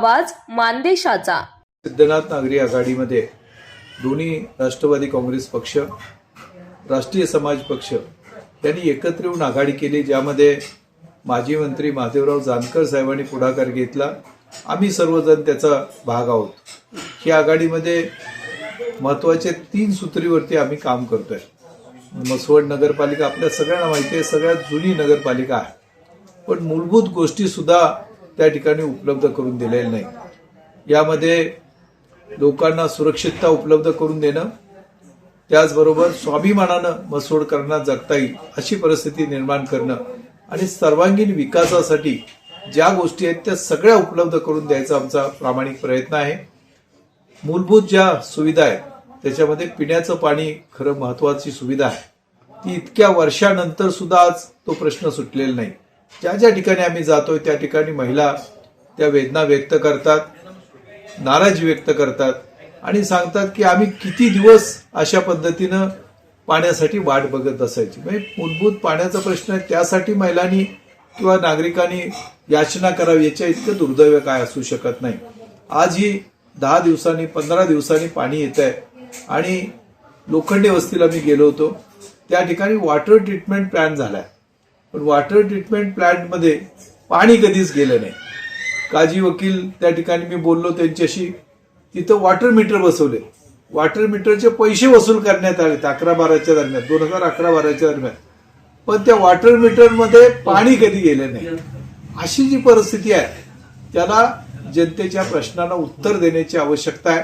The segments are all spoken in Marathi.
आवाज मानदेशाचा. सिद्धनाथ नागरी आघाडीमध्ये दोन्ही राष्ट्रवादी काँग्रेस पक्ष, राष्ट्रीय समाज पक्ष यांनी एकत्र येऊन आघाडी केली, ज्यामध्ये माजी मंत्री महादेवराव जानकर साहेबांनी पुढाकार घेतला. आम्ही सर्वजण त्याचा भाग आहोत. ही आघाडीमध्ये महत्त्वाचे 3 सूत्रीवरती आम्ही काम करतोय. मसवड नगरपालिका आपल्या सगळ्यांना माहिती आहे, सगळ्यात जुनी नगरपालिका आहे, पण मूलभूत गोष्टी सुद्धा त्या ठिकाणी उपलब्ध करून दिलेल्या नाही. यामध्ये लोकांना सुरक्षितता उपलब्ध करून देणं, त्याचबरोबर स्वाभिमानानं मसवडकरांना जगता येईल अशी परिस्थिती निर्माण करणं आणि सर्वांगीण विकासासाठी ज्या गोष्टी आहेत त्या सगळ्या उपलब्ध करून द्यायचा आमचा प्रामाणिक प्रयत्न आहे. मूलभूत ज्या सुविधा आहेत त्याच्यामध्ये पिण्याचं पाणी खरं महत्वाची सुविधा आहे. ती इतक्या वर्षानंतर सुद्धा आज तो प्रश्न सुटलेला नाही. ज्या ज्या ठिकाणी आम्ही जातोय त्या ठिकाणी महिला त्या वेदना व्यक्त करतात, नाराजी व्यक्त करतात आणि सांगतात की आम्ही किती दिवस अशा पद्धतीनं पाण्यासाठी वाट बघत असायची. म्हणजे मूलभूत पाण्याचा प्रश्न आहे, त्यासाठी महिलांनी किंवा नागरिकांनी याचना करावी, याच्या इतकं दुर्दैव काय असू शकत नाही. आजही 10 दिवसांनी 15 दिवसांनी पाणी येत आहे आणि लोखंडे वस्तीला मी गेलो होतो, त्या ठिकाणी वॉटर ट्रीटमेंट प्लॅन्ट झालाय, पण वॉटर ट्रीटमेंट प्लॅन्टमध्ये पाणी कधीच गेलं नाही. काजी वकील त्या ठिकाणी मी बोललो त्यांच्याशी, तिथं वॉटर मीटर बसवले, वॉटर मीटरचे पैसे वसूल करण्यात आले 11-12च्या दरम्यान, 2011-12च्या दरम्यान, पण त्या वॉटर मीटरमध्ये पाणी कधी गेलं नाही. अशी जी परिस्थिती आहे त्याला जनतेच्या प्रश्नांना उत्तर देण्याची आवश्यकता आहे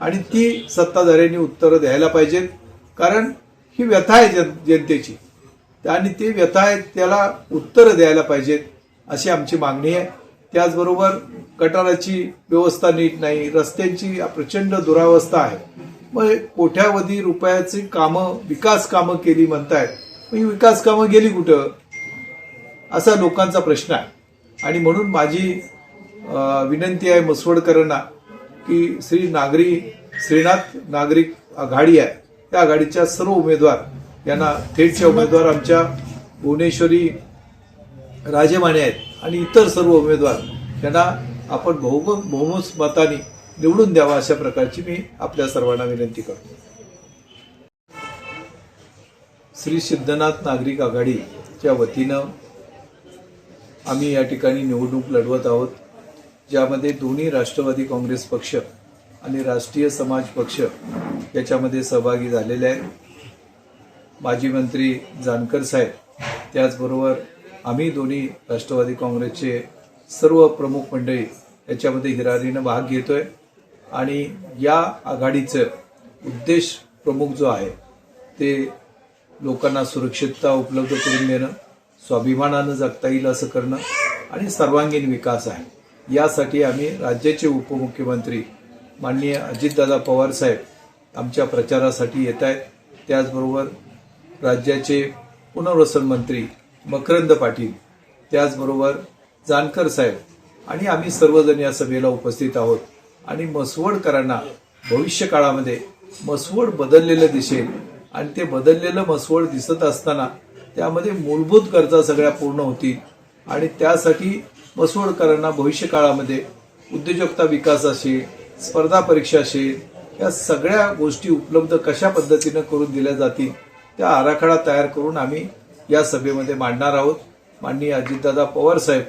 आणि ती सत्ताधाऱ्यांनी उत्तरं द्यायला पाहिजेत, कारण ही व्यथा आहे जनतेची आणि ती व्यथा आहे त्याला उत्तरं द्यायला पाहिजेत अशी आमची मागणी आहे. त्याचबरोबर गटाराची व्यवस्था नीट नाही, रस्त्यांची प्रचंड दुरावस्था आहे. मग कोट्यावधी रुपयाची कामं, विकास कामं केली म्हणतायत, मग ही विकास कामं गेली कुठं असा लोकांचा प्रश्न आहे. आणि म्हणून माझी विनंती आहे मसवडकरांना की श्रीनाथ नागरिक आघाडी आहे, त्या आघाडीच्या सर्व उमेदवार यांना थेटचे उमेदवार आमच्या भुवनेश्वरी राजेमाने आहेत आणि इतर सर्व उमेदवार यांना आपण बहुमत मताने निवडून द्यावा अशा प्रकारची मी आपल्या सर्वांना विनंती करतो. श्री सिद्धनाथ नागरिक आघाडीच्या वतीनं आम्ही या ठिकाणी निवडणूक लढवत आहोत, ज्यामध्ये दोन्ही राष्ट्रवादी काँग्रेस पक्ष आणि राष्ट्रीय समाज पक्ष याच्यामध्ये सहभागी झालेले आहेत. माजी मंत्री जानकर साहेब, त्याचबरोबर आम्ही दोन्ही राष्ट्रवादी काँग्रेसचे सर्व प्रमुख मंडळी याच्यामध्ये हिरारीनं भाग घेतोय आणि या आघाडीचं उद्देश प्रमुख जो आहे ते लोकांना सुरक्षितता उपलब्ध करून देणं, स्वाभिमानानं जगता येईल असं करणं आणि सर्वांगीण विकास आहे. यासाठी आम्ही राज्याचे उपमुख्यमंत्री माननीय अजितदादा पवार साहेब आमच्या प्रचारासाठी येत आहेत. त्याचबरोबर राज्याचे पुनर्वसन मंत्री मकरंद पाटील, त्याचबरोबर जानकर साहेब आणि आम्ही सर्वजण या सभेला उपस्थित आहोत. आणि मसवडकरांना भविष्य काळामध्ये मसवड बदललेलं दिसेल आणि ते बदललेलं मसवड दिसत असताना त्यामध्ये मूलभूत गरजा सगळ्या पूर्ण होतील आणि त्यासाठी मसवडकरांना भविष्य काळामध्ये उद्योजकता विकास असेल, स्पर्धा परीक्षा असेल, या सगळ्या गोष्टी उपलब्ध कशा पद्धतीनं करून दिल्या जातील त्या आराखडा तयार करून आम्ही या सभेमध्ये मांडणार आहोत. माननीय अजितदादा पवार साहेब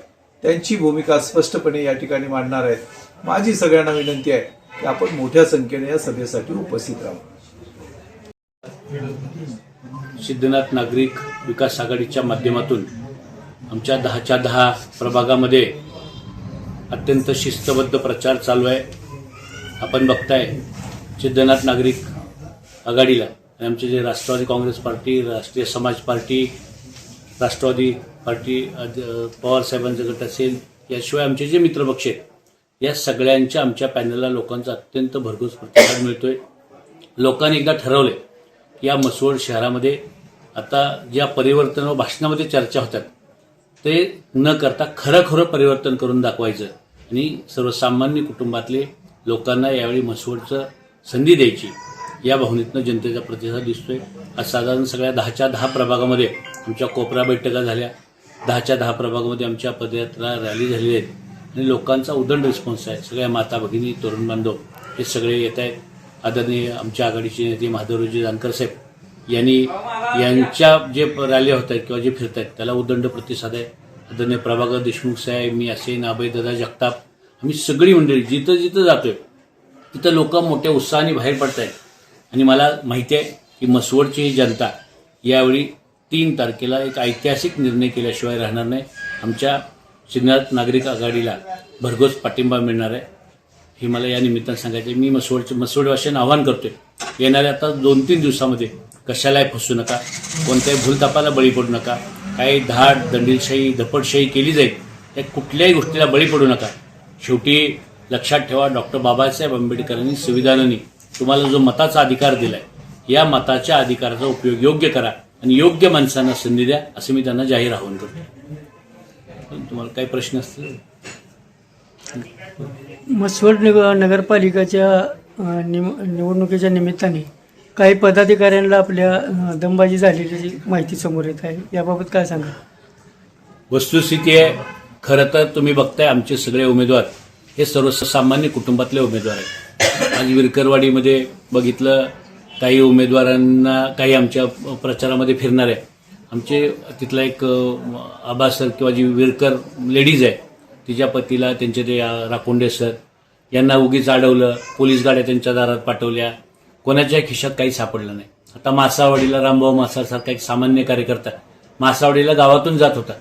त्यांची भूमिका स्पष्टपणे या ठिकाणी मांडणार आहेत. माझी सगळ्यांना विनंती आहे की आपण मोठ्या संख्येने या सभेसाठी उपस्थित राहू. सिद्धनाथ नागरिक विकास आघाडीच्या माध्यमातून आमच्या 10च्या 10 प्रभागामध्ये अत्यंत शिस्तबद्ध प्रचार चालू आहे. आपण बघताय सिद्धनाथ नागरिक आघाडीला आणि आमचे जे राष्ट्रवादी काँग्रेस पार्टी, राष्ट्रीय समाज पार्टी, राष्ट्रवादी पार्टी, पवार साहेबांचा गट असेल, याशिवाय आमचे जे मित्रपक्ष आहेत, या सगळ्यांच्या आमच्या पॅनलला लोकांचा अत्यंत भरघोस प्रतिसाद मिळतोय. लोकांनी एकदा ठरवले की या मसवड शहरामध्ये आता ज्या परिवर्तन व भाषणामध्ये चर्चा होतात ते न करता खरं परिवर्तन करून दाखवायचं आणि सर्वसामान्य कुटुंबातले लोकांना यावेळी मसवडचं संधी द्यायची, या भावनेतनं जनतेचा प्रतिसाद दिसतोय. आज साधारण सगळ्या 10च्या 10 प्रभागामध्ये आमच्या कोपरा बैठका झाल्या, 10च्या 10 प्रभागामध्ये आमच्या पदयात्रा रॅली झालेल्या आहेत आणि लोकांचा उदंड रिस्पॉन्स आहे. सगळ्या माता भगिनी तरुण बांधव हे सगळे येत आहेत. आदरणीय आमच्या आघाडीचे नेते महादेवरावजी जानकर साहेब यांच्या जे रॅली होत आहेत किंवा जे फिरत आहेत त्याला उदंड प्रतिसाद आहे. आदरणीय प्रभाकर देशमुख साहेब, मी असेन, अभयदादा जगताप, आम्ही सगळी मंडळी जिथं जिथं जातोय तिथं लोक मोठ्या उत्साहाने बाहेर पडत आहेत. आणि मला माहिती आहे की मसवडची ही जनता यावेळी 3 तारखेला एक ऐतिहासिक निर्णय केल्याशिवाय राहणार नाही. आमच्या सिद्धनाथ नागरिक आघाडीला भरघोस पाठिंबा मिळणार आहे हे मला या निमित्तानं सांगायचं आहे. मी मसवडवासियांना आवाहन करतोय, येणाऱ्या आता 2-3 दिवसामध्ये कशालाही फसू नका, कोणत्याही भूलतापाला बळी पडू नका, काही धाड दंडीशाही धपटशाही केली जाईल त्या कुठल्याही गोष्टीला बळी पडू नका. शेवटी लक्षात ठेवा, डॉक्टर बाबासाहेब आंबेडकरांनी संविधानाने तुम्हाला जो मताचा अधिकार दिलाय या मताच्या अधिकाराचा उपयोग योग्य करा आणि योग्य माणसांना संधी द्या असं मी त्यांना जाहीर आवाहन करतो. तुम्हाला काही प्रश्न असतील? मसवड नगरपालिकेच्या निवडणुकीच्या निमित्ताने काही पदाधिकाऱ्यांना आपल्या दमबाजी झालेली माहिती समोर येत आहे, याबाबत काय सांगा? वस्तुस्थिती आहे, खरं तर तुम्ही बघताय आमचे सगळे उमेदवार हे सर्वसामान्य कुटुंबातले उमेदवार आहेत. आज विरकरवाडीमध्ये बघितलं, काही उमेदवारांना काही आमच्या प्रचारामध्ये फिरणार आहे. आमचे तिथला एक आबा सर किंवा जी विरकर लेडीज आहे तिच्या पतीला त्यांचे ते राकोंडे सर यांना उगीच अडवलं, पोलीस गाड्या त्यांच्या दारात पाठवल्या, कोणाच्या खिशात काही सापडलं नाही. आता मासावडीला रामभाऊ मासासारखा एक सामान्य कार्यकर्ता मासावडीला गावातून जात होता,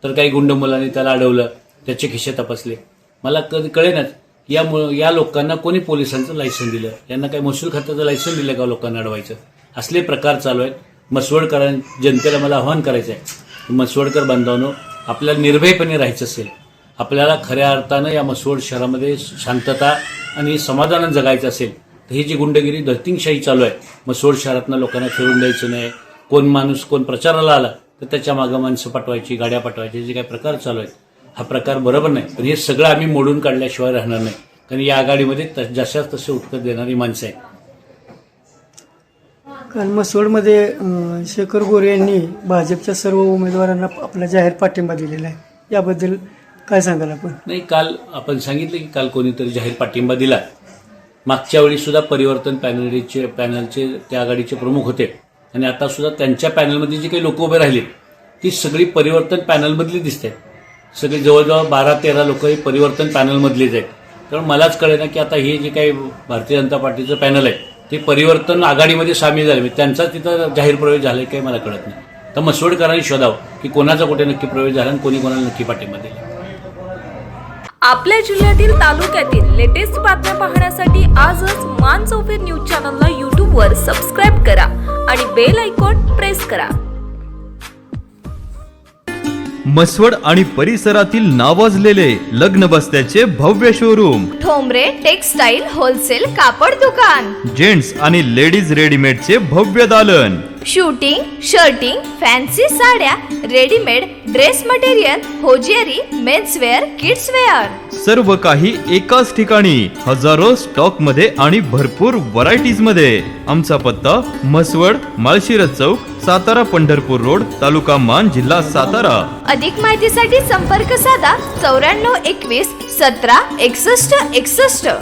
तर काही गुंड मुलांनी त्याला अडवलं, त्याचे खिशे तपासले. मला कधी कळेनाच या लोकांना कोणी पोलिसांचं लायसन दिलं, यांना काही महसूल खात्याचं लायसन दिलं का लोकांना अडवायचं? असले प्रकार चालू आहेत. मसवडकर जनतेला मला आवाहन करायचं आहे, मसवडकर बांधवांनो, आपल्याला निर्भयपणे राहायचं असेल, आपल्याला खऱ्या अर्थानं या मसवड शहरामध्ये शांतता आणि समाधानानं जगायचं असेल तर ही जी गुंडगिरी धर्तिंगशाही चालू आहे, मसवड शहरातनं लोकांना फिरून द्यायचं नाही, कोण माणूस कोण प्रचाराला आला तर त्याच्या मागं माणसं पाठवायची, गाड्या पाठवायची, जे काही प्रकार चालू आहेत हा प्रकार बरोबर नाही. पण हे सगळं आम्ही मोडून काढल्याशिवाय राहणार नाही, कारण या आघाडीमध्ये जशाच तसे उत्तर देणारी माणसं आहेत. कारण मसवडमध्ये शेखर गोरे यांनी भाजपच्या सर्व उमेदवारांना आपला जाहीर पाठिंबा दिलेला आहे, याबद्दल काय सांगाल आपण? नाही, काल आपण सांगितलं की काल कोणीतरी जाहीर पाठिंबा दिला. मागच्या वेळी सुद्धा परिवर्तन पॅनलचे त्या आघाडीचे प्रमुख होते आणि आता सुद्धा त्यांच्या पॅनलमध्ये जी काही लोक उभे राहिली ती सगळी परिवर्तन पॅनलमधली दिसत आहेत. सगळे जवळजवळ 12-13 लोक हे परिवर्तन पॅनलमधलीच आहेत. त्यामुळे मलाच कळेना की आता हे जे काही भारतीय जनता पार्टीचं पॅनल आहे ते परिवर्तन आघाडीमध्ये सामील झाले, त्यांचा तिथं जाहीर प्रवेश झाला काही मला कळत नाही. तर मसवडकरांनी शोधावं की कोणाचा कुठे नक्की प्रवेश झाला आणि कोणी कोणाला नक्की पाठिंबा दिला. आपल्या जिल्ह्यातील तालुक्यातील लेटेस्ट बातम्या पाहण्यासाठी आजच मान चौफेर न्यूज चॅनलला यूट्यूबवर सबस्क्राईब करा आणि बेल आयकॉन प्रेस करा. मसवड आणि परिसरातील नावाजलेले लग्न बस्त्याचे भव्य शोरूम, ठोंबरे टेक्सटाईल होलसेल कापड दुकान, जेंट्स आणि लेडीज रेडीमेडचे भव्य दालन, शूटिंग, शर्टिंग, फॅन्सी साड्या, readymade dress material, hosiery, menswear, kidswear, सर्व काही एकाच ठिकाणी, हजारो स्टॉक मध्ये आणि भरपूर व्हरायटीज मध्ये. आमचा पत्ता मसवड, माळशिरस चौक, सातारा पंढरपूर रोड, तालुका मान, जिल्हा सातारा. अधिक माहितीसाठी संपर्क साधा 94 21 17 61 61.